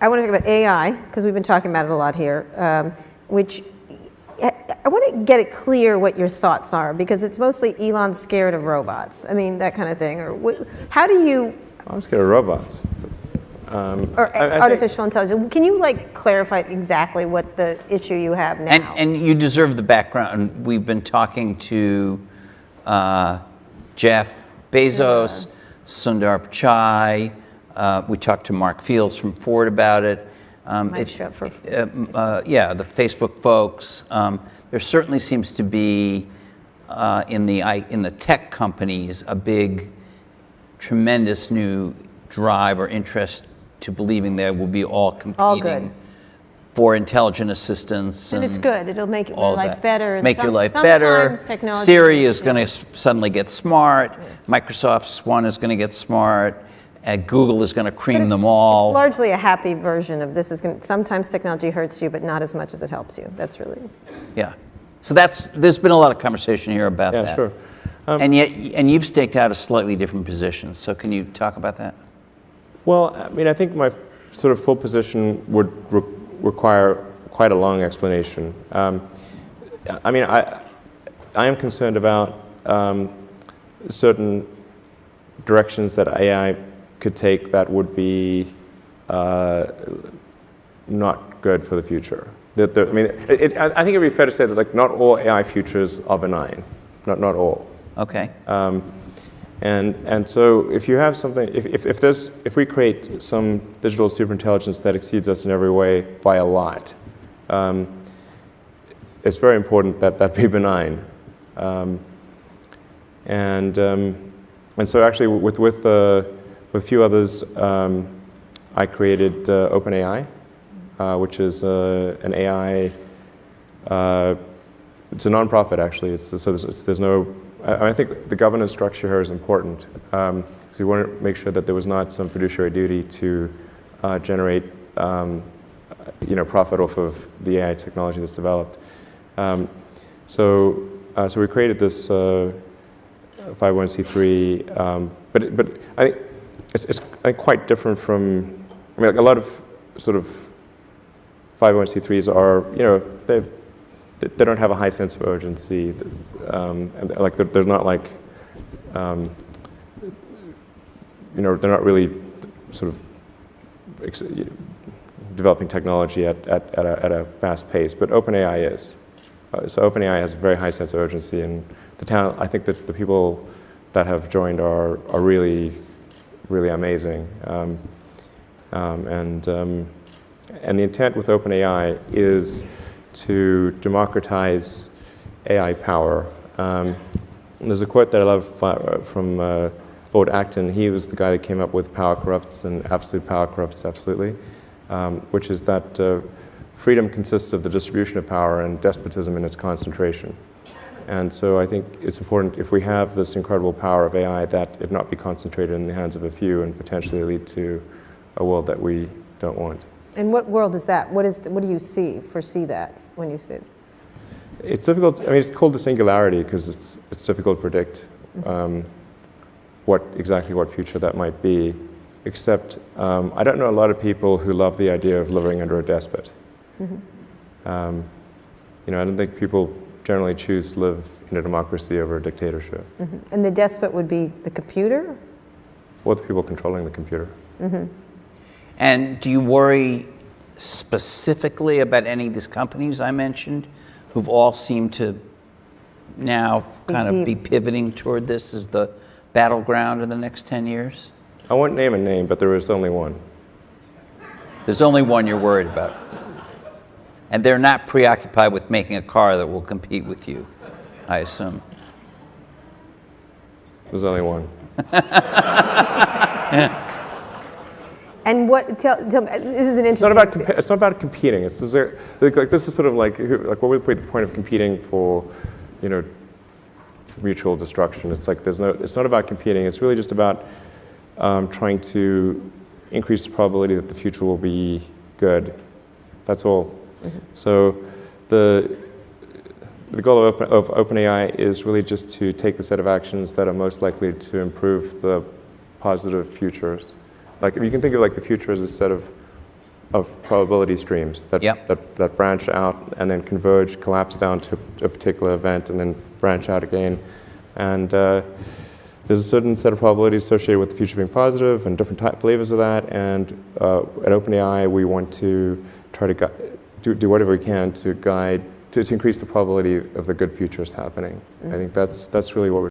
I want to talk about AI, because we've been talking about it a lot here, which I want to get it clear what your thoughts are, because it's mostly Elon's scared of robots. I mean, that kind of thing. Or how do you... I'm scared of robots. Artificial intelligence. Can you clarify exactly what the issue you have now? And you deserve the background. We've been talking to Jeff Bezos, Sundar Pichai. We talked to Mark Fields from Ford about it. Might show up for yeah, the Facebook folks. There certainly seems to be in the tech companies a big, tremendous new drive or interest to believing they will be all competing for intelligent assistance. And it's good. It'll make your life better. Make your life better. Technology Siri is going to suddenly get smart. Microsoft's one is going to get smart. Google is going to cream them all. It's largely a happy version of this. Sometimes technology hurts you, but not as much as it helps you. That's really... Yeah. So there's been a lot of conversation here about that. Yeah, sure. And you've staked out a slightly different position. So can you talk about that? Well, I mean, I think my sort of full position would require quite a long explanation. I mean, I am concerned about certain directions that AI could take that would be not good for the future. I mean, I think it'd be fair to say that not all AI futures are benign, not all. Okay. And so if you have something, if we create some digital superintelligence that exceeds us in every way by a lot, it's very important that that be benign. And so actually with a few others, I created OpenAI, which is an AI. It's a nonprofit actually. There's no. I think the governance structure here is important. So we want to make sure that there was not some fiduciary duty to generate profit off of the AI technology that's developed. So we created this 501c3, but I think it's quite different from. I mean, a lot of sort of 501c3s are they don't have a high sense of urgency, and they're not they're not really sort of developing technology at a fast pace. But OpenAI is. So OpenAI has a very high sense of urgency, and I think that the people that have joined are really, really amazing. And the intent with OpenAI is to democratize AI power. There's a quote that I love from Lord Acton. He was the guy that came up with power corrupts and absolute power corrupts absolutely, which is that freedom consists of the distribution of power and despotism in its concentration. And so I think it's important, if we have this incredible power of AI, that it not be concentrated in the hands of a few and potentially lead to a world that we don't want. And what world is that? What do you foresee that when you see it? It's difficult. I mean, it's called the singularity because it's difficult to predict exactly what future that might be. Except I don't know a lot of people who love the idea of living under a despot. I don't think people generally choose to live in a democracy over a dictatorship. And the despot would be the computer? Or the people controlling the computer. And do you worry specifically about any of these companies I mentioned, who've all seemed to now kind of be pivoting toward this as the battleground in the next 10 years? I won't name a name, but there is only one. There's only one you're worried about. And they're not preoccupied with making a car that will compete with you, I assume. There's only one. And tell me, this is an interesting... It's not about competing. This is sort of like what would be the point of competing for, mutual destruction? It's like it's not about competing. It's really just about trying to increase the probability that the future will be good. That's all. So the goal of OpenAI is really just to take the set of actions that are most likely to improve the positive futures. Like, you can think of the future as a set of of probability streams that, Yep. that branch out and then converge, collapse down to a particular event, and then branch out again. And there's a certain set of probabilities associated with the future being positive and different flavors of that. And at OpenAI, we want to try to do whatever we can to guide, to increase the probability of the good futures happening. I think that's really what we're